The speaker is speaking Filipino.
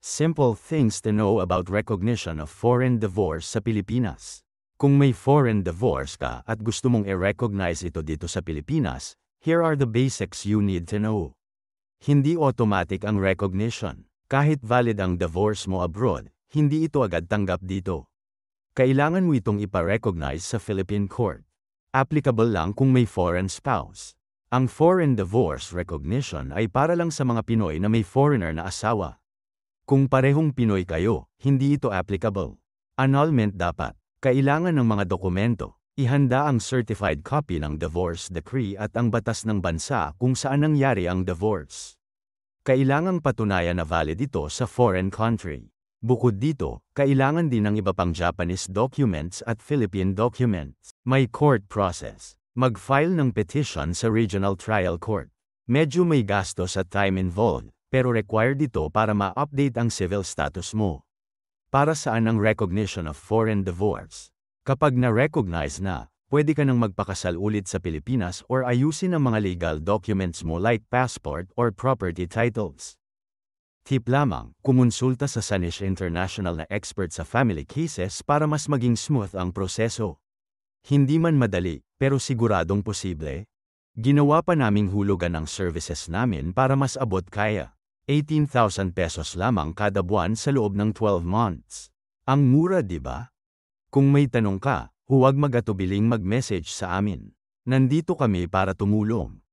Simple things to know about recognition of foreign divorce sa Pilipinas. Kung may foreign divorce ka at gusto mong i-recognize ito dito sa Pilipinas, here are the basics you need to know. Hindi automatic ang recognition. Kahit valid ang divorce mo abroad, hindi ito agad tanggap dito. Kailangan mo itong ipa-recognize sa Philippine court. Applicable lang kung may foreign spouse. Ang foreign divorce recognition ay para lang sa mga Pinoy na may foreigner na asawa. Kung parehong Pinoy kayo, hindi ito applicable. Annulment dapat. Kailangan ng mga dokumento. Ihanda ang certified copy ng divorce decree at ang batas ng bansa kung saan nangyari ang divorce. Kailangang patunayan na valid ito sa foreign country. Bukod dito, kailangan din ng iba pang Japanese documents at Philippine documents. May court process. Mag-file ng petition sa regional trial court. Medyo may gastos at time involved, pero required ito para ma-update ang civil status mo. Para saan ang recognition of foreign divorce? Kapag na-recognize na, pwede ka nang magpakasal ulit sa Pilipinas or ayusin ang mga legal documents mo like passport or property titles. Tip lamang, kumonsulta sa Sanish International na expert sa family cases para mas maging smooth ang proseso. Hindi man madali, pero siguradong posible. Ginawa pa naming hulugan ang services namin para mas abot kaya. 18,000 pesos lamang kada buwan sa loob ng 12 months. Ang mura, di ba? Kung may tanong ka, huwag mag-atubiling mag-message sa amin. Nandito kami para tumulong.